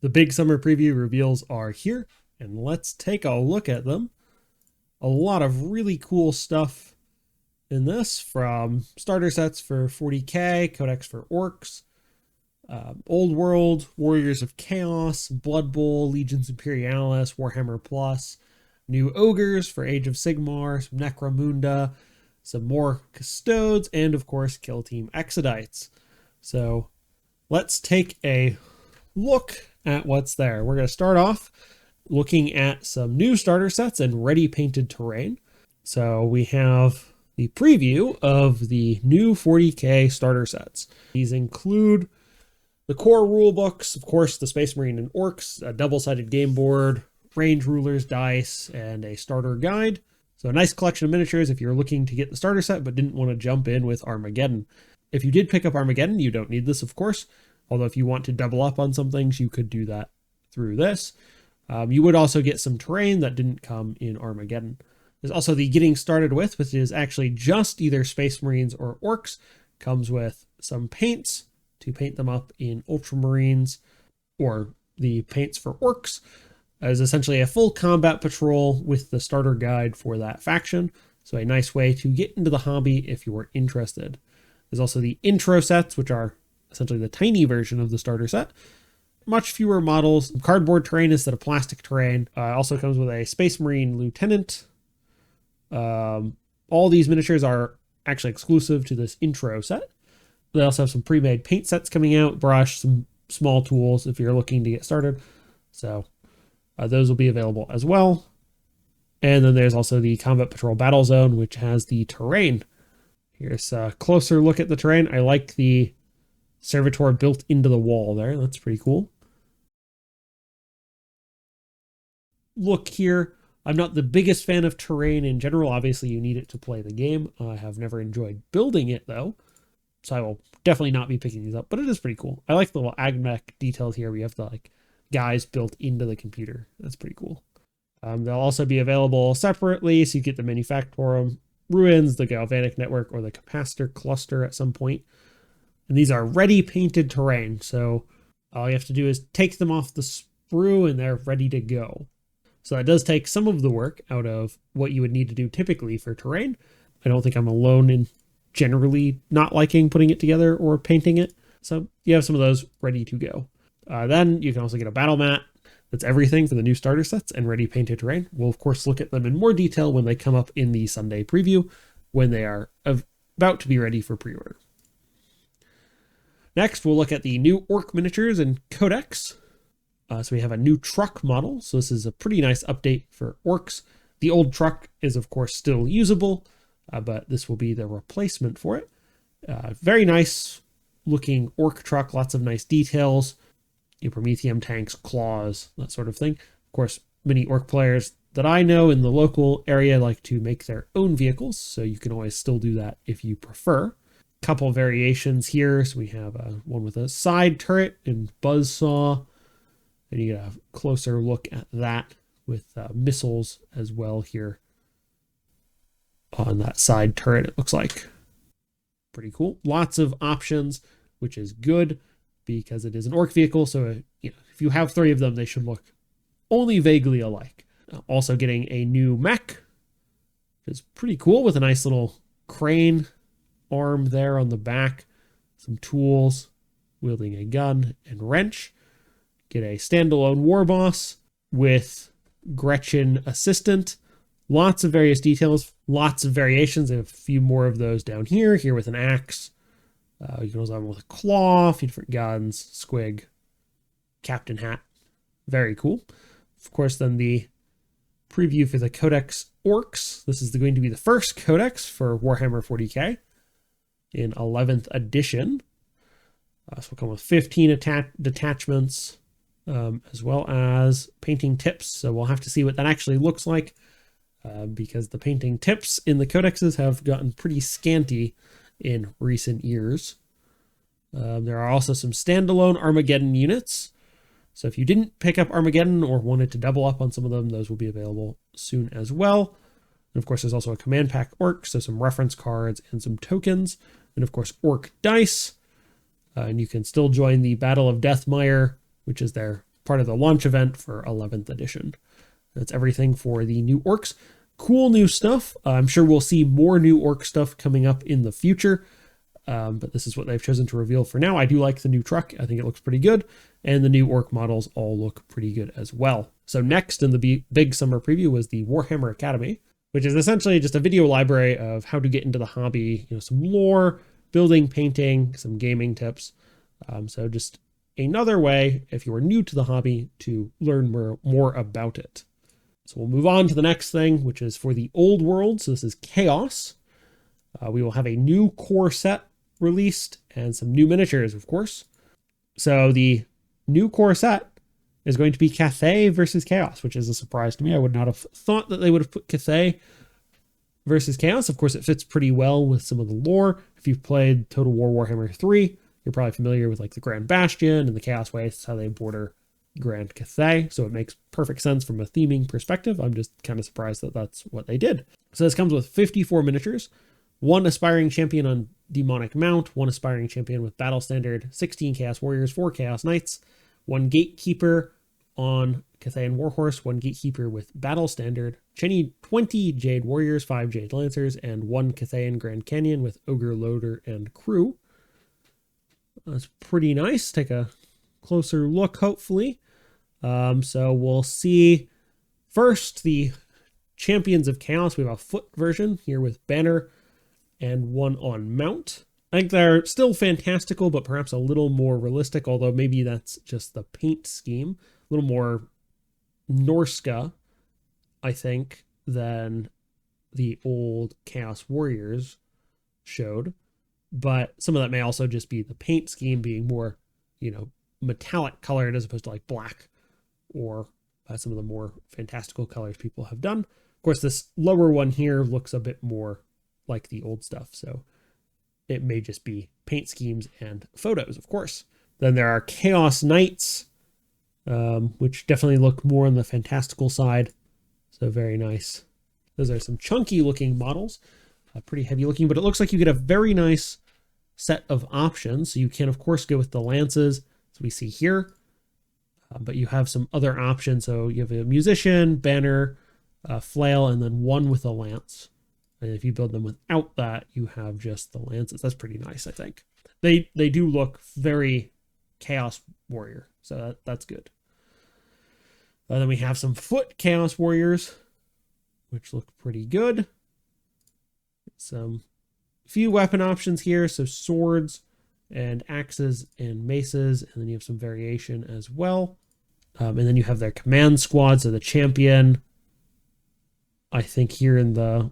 The big summer preview reveals are here, and let's take a look at them. A lot of really cool stuff in this, from starter sets for 40k, codex for orcs, Old World, Warriors of Chaos, Blood Bowl, Legions Imperialis, Warhammer Plus, new ogres for Age of Sigmar, some Necromunda, some more Custodes, and of course Kill Team Exodites. So let's take a look at what's there. We're going to start off looking at some new starter sets and ready painted terrain. So we have the preview of the new 40k starter sets. These include the core rule books, of course, the Space Marine and Orcs, a double-sided game board, range rulers, dice, and a starter guide. So a nice collection of miniatures if you're looking to get the starter set but didn't want to jump in with Armageddon. If you did pick up Armageddon, you don't need this, of course. Although if you want to double up on some things, you could do that through this. You would also get some terrain that didn't come in Armageddon. There's also the Getting Started With, which is actually just either Space Marines or Orcs. Comes with some paints to paint them up in Ultramarines, or the paints for Orcs. As essentially a full combat patrol with the starter guide for that faction. So a nice way to get into the hobby if you are interested. There's also the intro sets, which are essentially the tiny version of the starter set. Much fewer models, cardboard terrain instead of plastic terrain. Also comes with a Space Marine Lieutenant. All these miniatures are actually exclusive to this intro set. They also have some pre-made paint sets coming out, brush, some small tools if you're looking to get started. So those will be available as well. And then there's also the Combat Patrol Battle Zone, which has the terrain. Here's a closer look at the terrain. I like the servitor built into the wall there. That's pretty cool. Look here. I'm not the biggest fan of terrain in general. Obviously, you need it to play the game. I have never enjoyed building it, though. So I will definitely not be picking these up, but it is pretty cool. I like the little AgMech details here. We have the guys built into the computer. That's pretty cool. They'll also be available separately, so you get the Manufactorum Ruins, the Galvanic Network, or the Capacitor Cluster at some point. And these are ready painted terrain, so all you have to do is take them off the sprue and they're ready to go. So that does take some of the work out of what you would need to do typically for terrain. I don't think I'm alone in generally not liking putting it together or painting it. So you have some of those ready to go. Then you can also get a battle mat. That's everything for the new starter sets and ready painted terrain. We'll of course look at them in more detail when they come up in the Sunday preview, when they are about to be ready for pre-order. Next, we'll look at the new Orc miniatures and Codex. So we have a new truck model. So this is a pretty nice update for Orcs. The old truck is, of course, still usable, but this will be the replacement for it. Very nice looking Orc truck, lots of nice details. Prometheum tanks, claws, that sort of thing. Of course, many Orc players that I know in the local area like to make their own vehicles, so you can always still do that if you prefer. Couple variations here. So we have one with a side turret and buzzsaw, and you get a closer look at that with missiles as well here on that side turret. It looks like pretty cool. Lots of options, which is good because it is an Orc vehicle. So if you have three of them, they should look only vaguely alike. Also getting a new mech, which is pretty cool, with a nice little crane arm there on the back, some tools, wielding a gun and wrench. Get a standalone war boss with Gretchen assistant. Lots of various details, lots of variations, and a few more of those down here with an axe. You can also have one with a claw, a few different guns, squig, captain hat. Very cool. Of course, then the preview for the Codex Orcs. This is going to be the first Codex for Warhammer 40k in 11th edition. So we'll come with 15 detachments, as well as painting tips. So we'll have to see what that actually looks like, because the painting tips in the codexes have gotten pretty scanty in recent years. There are also some standalone Armageddon units. So if you didn't pick up Armageddon or wanted to double up on some of them, those will be available soon as well. And of course, there's also a command pack Orc, so some reference cards and some tokens. And of course, Orc dice. And you can still join the Battle of Deathmire, which is their part of the launch event for 11th edition. That's everything for the new orcs. Cool new stuff. I'm sure we'll see more new orc stuff coming up in the future, but this is what they've chosen to reveal for now. I do like the new truck. I think it looks pretty good, and the new orc models all look pretty good as well. So next in the big summer preview was the Warhammer Academy, which is essentially just a video library of how to get into the hobby, some lore, building, painting, some gaming tips. So just another way, if you are new to the hobby, to learn more about it. So we'll move on to the next thing, which is for the old world. So this is Chaos. We will have a new core set released and some new miniatures, of course. So the new core set is going to be Cathay versus Chaos, which is a surprise to me. I would not have thought that they would have put Cathay versus Chaos. Of course, it fits pretty well with some of the lore. If you've played Total War Warhammer 3, you're probably familiar with like the Grand Bastion and the Chaos Wastes, how they border Grand Cathay, so it makes perfect sense from a theming perspective. I'm just kind of surprised that that's what they did. So this comes with 54 miniatures, 1 aspiring champion on demonic mount, 1 aspiring champion with battle standard, 16 chaos warriors, 4 chaos knights, 1 gatekeeper on Cathayan warhorse, 1 gatekeeper with battle standard, 20 jade warriors, 5 jade lancers, and 1 Cathayan Grand Canyon with ogre loader and crew. That's pretty nice. Take a closer look, hopefully. So we'll see first the Champions of Chaos. We have a foot version here with banner and 1 on mount. I think they're still fantastical, but perhaps a little more realistic, although maybe that's just the paint scheme. A little more Norska, I think, than the old Chaos Warriors showed. But some of that may also just be the paint scheme being more, metallic colored as opposed to like black or some of the more fantastical colors people have done. Of course, this lower one here looks a bit more like the old stuff, so it may just be paint schemes and photos, of course. Then there are Chaos Knights, which definitely look more on the fantastical side, so very nice. Those are some chunky looking models, pretty heavy looking, but it looks like you get a very nice set of options. So you can, of course, go with the lances, as we see here, but you have some other options. So you have a musician, banner, flail, and then 1 with a lance. And if you build them without that, you have just the lances. That's pretty nice, I think. They do look very Chaos Warrior, so that's good. Then we have some foot Chaos Warriors, which look pretty good. Some few weapon options here, so swords and axes and maces, and then you have some variation as well. And then you have their command squad, so the champion, I think here in the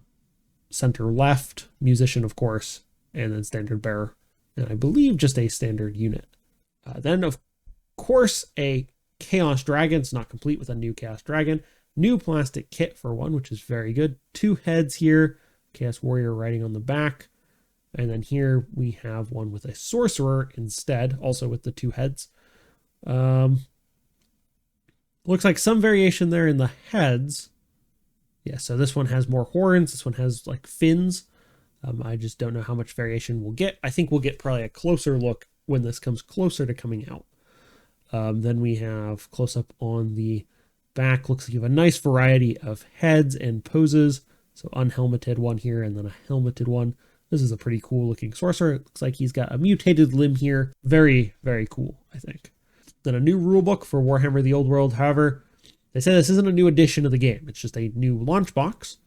center left, musician, of course, and then standard bearer, and I believe just a standard unit. Then, of course, a Chaos Dragon. It's not complete with a new Chaos Dragon. New plastic kit for 1, which is very good. 2 heads here, Chaos Warrior riding on the back. And then here we have 1 with a sorcerer instead, also with the 2 heads. Looks like some variation there in the heads. Yeah, so this one has more horns. This one has like fins. I just don't know how much variation we'll get. I think we'll get probably a closer look when this comes closer to coming out. Then we have close up on the back. Looks like you have a nice variety of heads and poses. So unhelmeted one here and then a helmeted one. This is a pretty cool looking sorcerer. It looks like he's got a mutated limb here. Very, very cool, I think. Then a new rulebook for Warhammer the Old World. However, they say this isn't a new edition of the game. It's just a new launch box.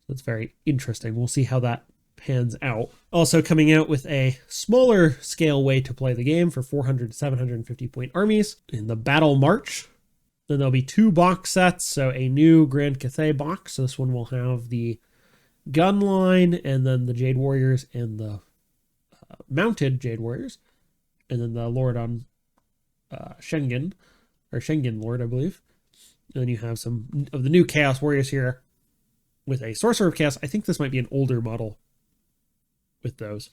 That's very interesting. We'll see how that pans out. Also coming out with a smaller scale way to play the game for 400 to 750 point armies in the Battle March. Then there'll be 2 box sets. So a new Grand Cathay box. So this one will have the gun line and then the Jade Warriors and the mounted Jade Warriors. And then the Lord on Schengen, or Schengen Lord, I believe. And then you have some of the new Chaos Warriors here with a Sorcerer of Chaos. I think this might be an older model with those.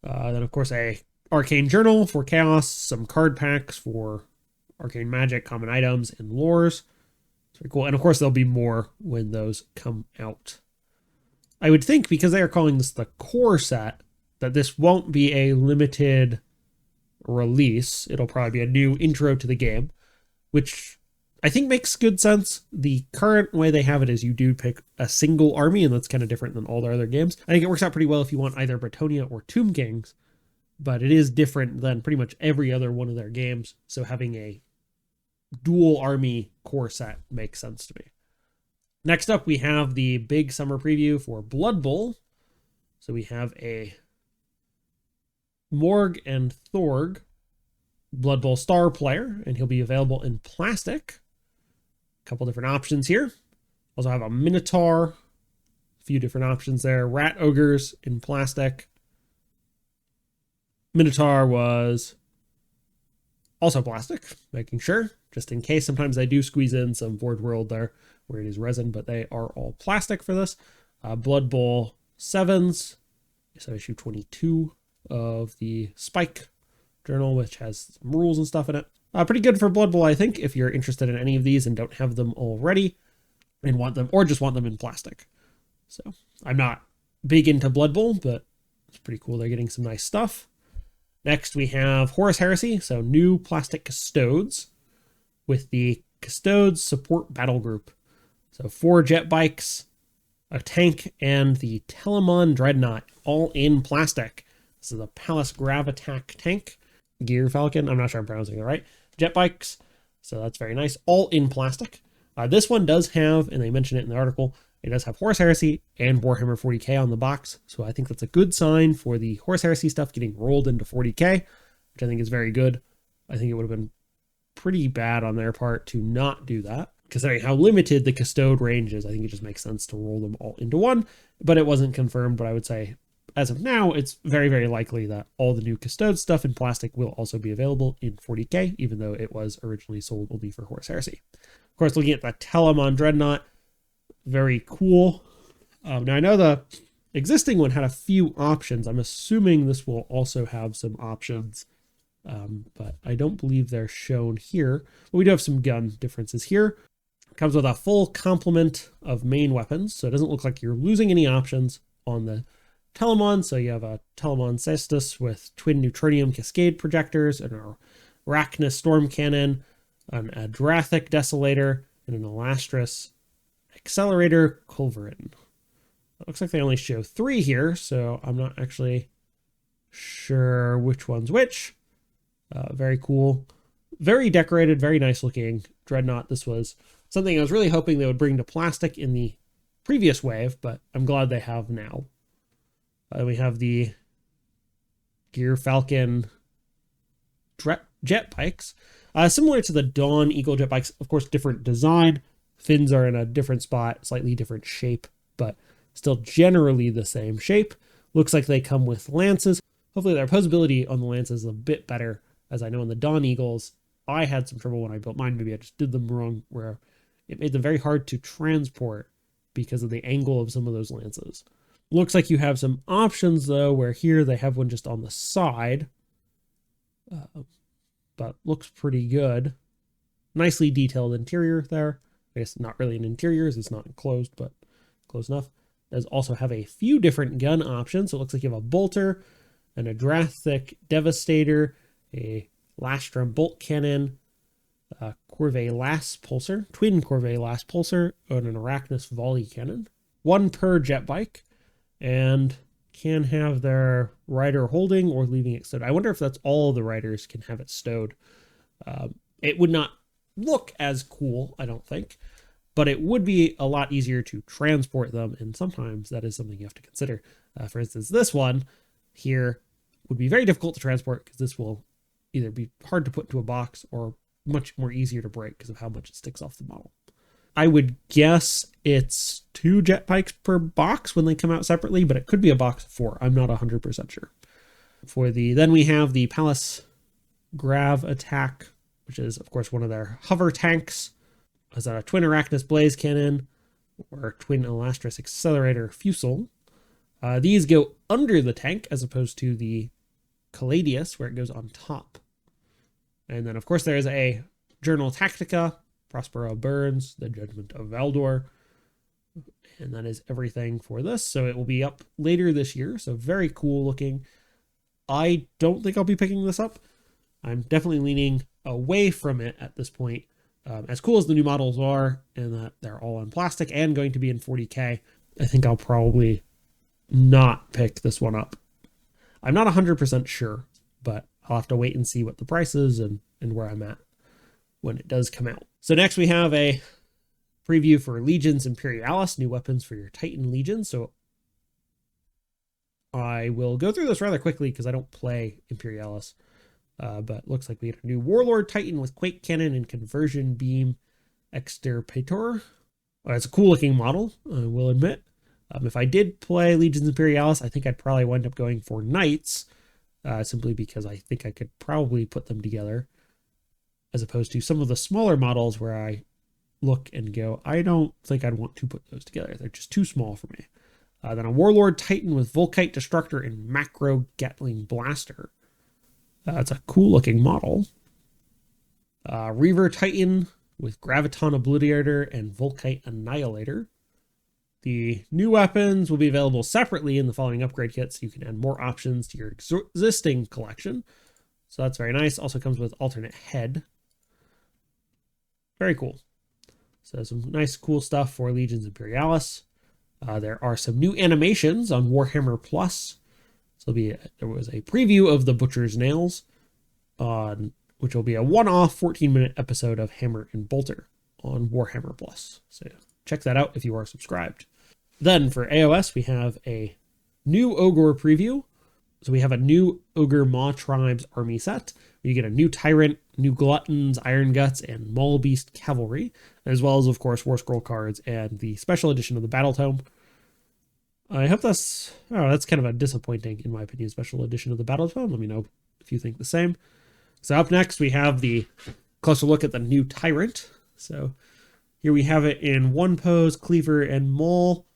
Then, of course, a Arcane Journal for Chaos, some card packs for Arcane Magic, common items, and lores. It's very cool. And, of course, there'll be more when those come out. I would think, because they are calling this the core set, that this won't be a limited release. It'll probably be a new intro to the game. which I think makes good sense. The current way they have it is you do pick a single army, and that's kind of different than all their other games. I think it works out pretty well if you want either Bretonia or Tomb Kings, but it is different than pretty much every other one of their games. So having a dual army core set makes sense to me. Next up, we have the big summer preview for Blood Bowl. So we have a Morg and Thorg Blood Bowl star player, and he'll be available in plastic. A couple different options here. Also have a Minotaur, a few different options there. Rat Ogres in plastic. Minotaur was also plastic, making sure, just in case. Sometimes I do squeeze in some Board World there where it is resin, but they are all plastic for this. Blood Bowl 7s, so issue 22 of the Spike journal, which has some rules and stuff in it. Pretty good for Blood Bowl, I think, if you're interested in any of these and don't have them already and want them, or just want them in plastic. So I'm not big into Blood Bowl, but it's pretty cool. They're getting some nice stuff. Next, we have Horus Heresy, so new plastic Custodes with the Custodes Support Battle Group. So 4 jet bikes, a tank, and the Telemon Dreadnought, all in plastic. This is a Palace Grav Attack tank. Gear Falcon, I'm not sure I'm pronouncing it right. Jet bikes, so that's very nice, all in plastic. This one does have, and they mention it in the article, it does have Horus Heresy and Warhammer 40k on the box, so I think that's a good sign for the Horus Heresy stuff getting rolled into 40k, which I think is very good. I think it would have been pretty bad on their part to not do that, considering how limited the Custode range is. I think it just makes sense to roll them all into one, but it wasn't confirmed. But I would say, as of now, it's very, very likely that all the new Custode stuff in plastic will also be available in 40k, even though it was originally sold only for Horus Heresy. Of course, looking at the Telemon Dreadnought, very cool. Now, I know the existing one had a few options. I'm assuming this will also have some options, but I don't believe they're shown here. But we do have some gun differences here. It comes with a full complement of main weapons, so it doesn't look like you're losing any options on the Telemon. So you have a Telemon Cestus with twin neutronium cascade projectors, an Arachnus storm cannon, an Adrathic Desolator, and an Elastris Accelerator Culverin. It looks like they only show 3 here, so I'm not actually sure which one's which. Very cool. Very decorated, very nice looking Dreadnought. This was something I was really hoping they would bring to plastic in the previous wave, but I'm glad they have now. We have the Gear Falcon jet bikes. Similar to the Dawn Eagle jet bikes, of course, different design. Fins are in a different spot, slightly different shape, but still generally the same shape. Looks like they come with lances. Hopefully their posability on the lances is a bit better, as I know in the Dawn Eagles, I had some trouble when I built mine. Maybe I just did them wrong, where it made them very hard to transport because of the angle of some of those lances. Looks like you have some options, though, where here they have one just on the side, but looks pretty good. Nicely detailed interior there. I guess not really an interior, as it's not enclosed, but close enough. It does also have a few different gun options. So it looks like you have a bolter, an Adrathic Devastator, a Lastrum bolt cannon, a Corvée Lass pulsar, twin Corvée Lass pulsar, and an Arachnus volley cannon. 1 per jet bike, and can have their rider holding or leaving it stowed. I wonder if that's all the riders can have it stowed. It would not look as cool, I don't think, but it would be a lot easier to transport them, and sometimes that is something you have to consider. For instance, this one here would be very difficult to transport because this will either be hard to put into a box or much more easier to break because of how much it sticks off the model. I would guess it's 2 jet bikes per box when they come out separately, but it could be a box of 4. I'm not 100% sure. Then we have the Palace Grav Attack, which is, of course, one of their hover tanks. Is that a twin Arachnus Blaze Cannon or twin Elastris Accelerator Fusel? These go under the tank as opposed to the Caladius, where it goes on top. And then, of course, there is a Journal Tactica, Prospero Burns, the Judgment of Valdor. And that is everything for this. So it will be up later this year. So very cool looking. I don't think I'll be picking this up. I'm definitely leaning away from it at this point. As cool as the new models are, and that they're all in plastic and going to be in 40K, I think I'll probably not pick this one up. I'm not 100% sure, but I'll have to wait and see what the price is and where I'm at when it does come out. So next we have a preview for Legions Imperialis, new weapons for your Titan Legion. So I will go through this rather quickly because I don't play Imperialis. But looks like we had a new Warlord Titan with Quake Cannon and Conversion Beam Extirpator. It's a cool looking model, I will admit. If I did play Legions Imperialis, I think I'd probably wind up going for Knights, simply because I think I could probably put them together, as opposed to some of the smaller models where I look and go, I don't think I'd want to put those together. They're just too small for me. Then a Warlord Titan with Volkite Destructor and Macro Gatling Blaster. It's a cool looking model. Reaver Titan with Graviton Obliterator and Volkite Annihilator. The new weapons will be available separately in the following upgrade kits, so you can add more options to your existing collection. So that's very nice. Also comes with alternate head. Very cool. So some nice cool stuff for Legions Imperialis. There are some new animations on Warhammer Plus. So there was a preview of the Butcher's Nails, which will be a one-off 14-minute episode of Hammer and Bolter on Warhammer Plus. So check that out if you are subscribed. Then for AOS, we have a new Ogre preview. So we have a new Ogre Maw Tribes army set. You get a new Tyrant, new Gluttons, Iron Guts, and Maul Beast Cavalry, as well as, of course, War Scroll cards and the special edition of the Battle Tome. I hope that's kind of a disappointing, in my opinion, special edition of the Battle Tome. Let me know if you think the same. So up next, we have the closer look at the new Tyrant. So here we have it in one pose, Cleaver and Maul.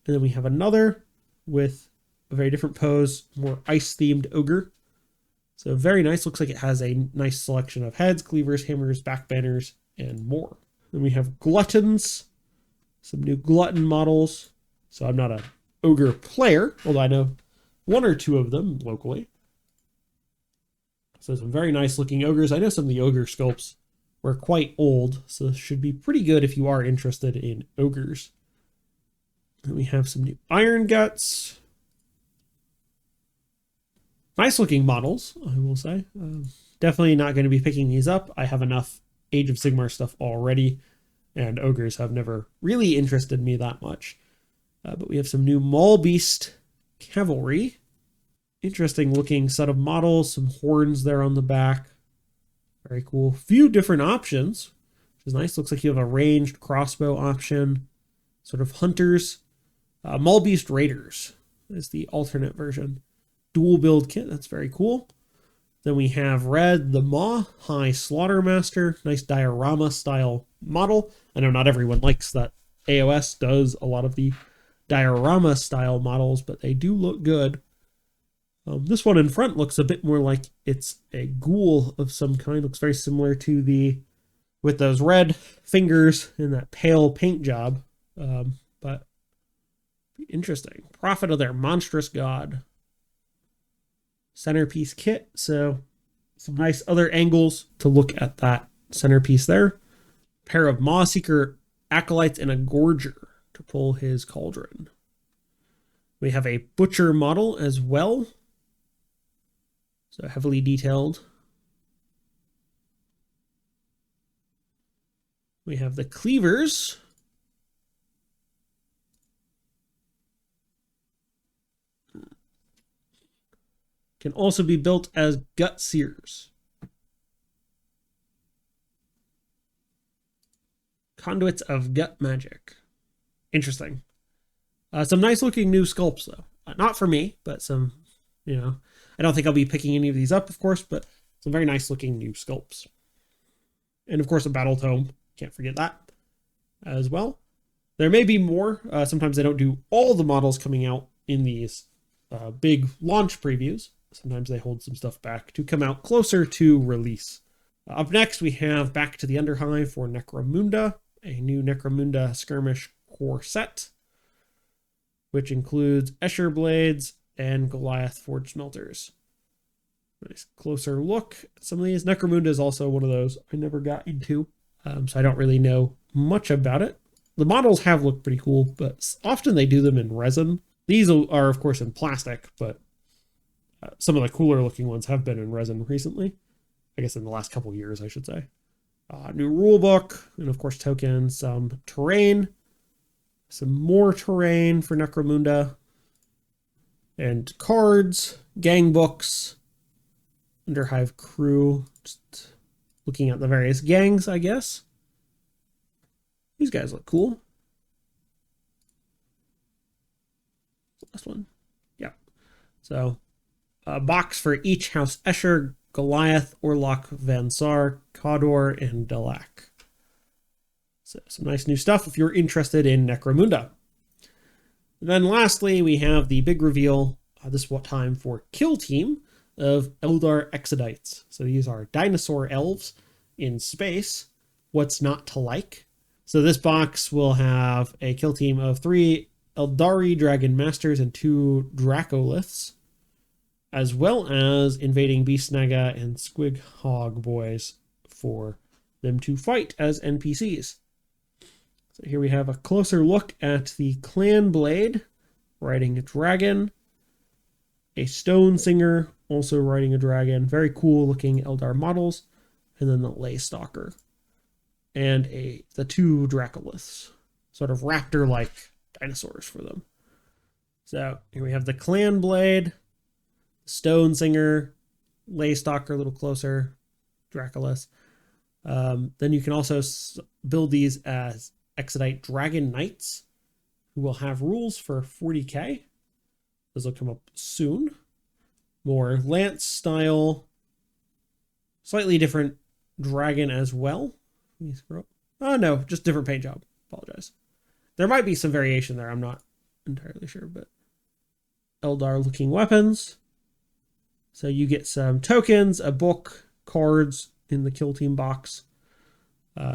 And then we have another with a very different pose, more ice-themed Ogre. So very nice. Looks like it has a nice selection of heads, cleavers, hammers, back banners, and more. Then we have Gluttons, some new Glutton models. So I'm not an Ogre player, although I know one or two of them locally. So some very nice looking Ogres. I know some of the Ogre sculpts were quite old, so this should be pretty good if you are interested in Ogres. Then we have some new Iron Guts. Nice looking models, I will say. Definitely not going to be picking these up. I have enough Age of Sigmar stuff already, and Ogres have never really interested me that much. But we have some new Maul Beast Cavalry. Interesting looking set of models, some horns there on the back. Very cool. Few different options, which is nice. Looks like you have a ranged crossbow option, sort of hunters. Maul Beast Raiders is the alternate version. Dual build kit, that's very cool. Then we have Red the Maw High Slaughtermaster, nice diorama style model. I know not everyone likes that. AOS does a lot of the diorama style models, but they do look good. This one in front looks a bit more like it's a ghoul of some kind. Looks very similar to with those red fingers and that pale paint job. But interesting. Prophet of their monstrous god. Centerpiece kit. So some nice other angles to look at that centerpiece there. Pair of Maw Seeker Acolytes and a Gorger to pull his cauldron. We have a Butcher model as well. So heavily detailed. We have the Cleavers. Can also be built as Gut Seers. Conduits of Gut Magic. Interesting. Some nice looking new sculpts though. Not for me, but some, I don't think I'll be picking any of these up, of course, but some very nice looking new sculpts. And of course a Battle Tome. Can't forget that as well. There may be more. Sometimes they don't do all the models coming out in these big launch previews. Sometimes they hold some stuff back to come out closer to release. Up next, we have Back to the Underhive for Necromunda, a new Necromunda Skirmish core set, which includes Escher Blades and Goliath Forge Smelters. Nice closer look at some of these. Necromunda is also one of those I never got into. So I don't really know much about it. The models have looked pretty cool, but often they do them in resin. These are, of course, in plastic, but some of the cooler looking ones have been in resin recently. I guess in the last couple years, I should say. New rule book, and of course tokens, some terrain, some more terrain for Necromunda, and cards, gang books, Underhive crew, just looking at the various gangs, I guess. These guys look cool. Last one. Yeah. So a box for each House Escher, Goliath, Orlok, Van Sar, Kador, and Dalak. So some nice new stuff if you're interested in Necromunda. And then lastly, we have the big reveal this time for Kill Team of Eldar Exodites. So these are dinosaur elves in space. What's not to like? So this box will have a kill team of 3 Eldari Dragon Masters and 2 Dracoliths, as well as invading Beastnaga and Squig Hog Boys for them to fight as NPCs. So here we have a closer look at the Clan Blade riding a dragon, a Stone Singer also riding a dragon, very cool looking Eldar models, and then the Ley Stalker, and the 2 Dracoliths, sort of raptor-like dinosaurs for them. So here we have the Clan Blade, Stone Singer, Ley Stalker a little closer, Dracolith. Then you can also build these as Exodite Dragon Knights, who will have rules for 40k. Those will come up soon. More Lance style, slightly different dragon as well. Let me scroll up. Oh no, just different paint job. Apologize. There might be some variation there. I'm not entirely sure, but Eldar looking weapons. So you get some tokens, a book, cards in the Kill Team box.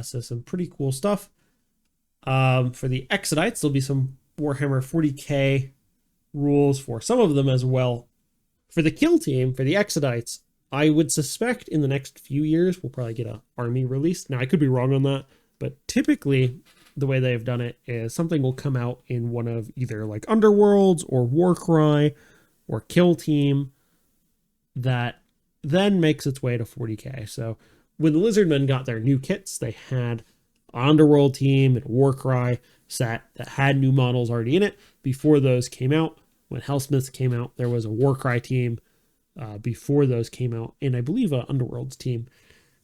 So some pretty cool stuff. For the Exodites, there'll be some Warhammer 40k rules for some of them as well. For the Kill Team, for the Exodites, I would suspect in the next few years we'll probably get an army release. Now, I could be wrong on that, but typically the way they've done it is something will come out in one of either like Underworlds or Warcry or Kill Team that then makes its way to 40k. So when the Lizardmen got their new kits, they had Underworld team and Warcry set that had new models already in it. Before those came out, when Hellsmiths came out, there was a Warcry team before those came out, and I believe an Underworld's team.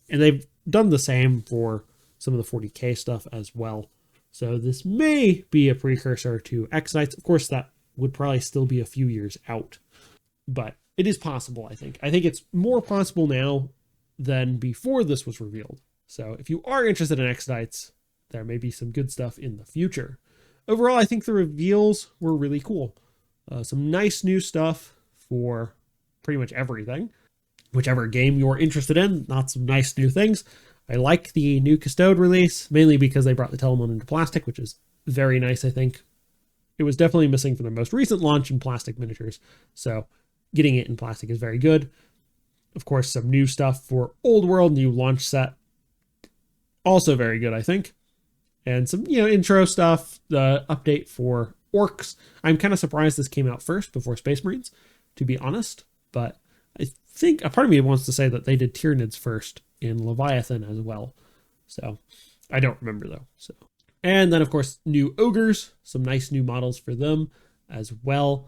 And they've done the same for some of the 40k stuff as well. So this may be a precursor to Exodites. Of course, that would probably still be a few years out, but it is possible, I think. I think it's more possible now than before this was revealed. So if you are interested in Exodites, there may be some good stuff in the future. Overall, I think the reveals were really cool. Some nice new stuff for pretty much everything. Whichever game you're interested in, not some nice new things. I like the new Custode release, mainly because they brought the Telemon into plastic, which is very nice, I think. It was definitely missing from the most recent launch in plastic miniatures, so getting it in plastic is very good. Of course, some new stuff for Old World, new launch set. Also very good, I think. And some, intro stuff, the update for Orcs. I'm kind of surprised this came out first before Space Marines, to be honest. But I think a part of me wants to say that they did Tyranids first in Leviathan as well. So I don't remember though. And then of course, new Ogres, some nice new models for them as well.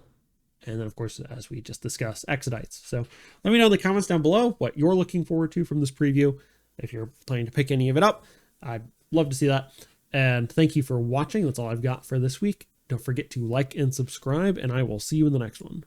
And then of course, as we just discussed, Exodites. So let me know in the comments down below what you're looking forward to from this preview. If you're planning to pick any of it up, I'd love to see that. And thank you for watching. That's all I've got for this week. Don't forget to like and subscribe, and I will see you in the next one.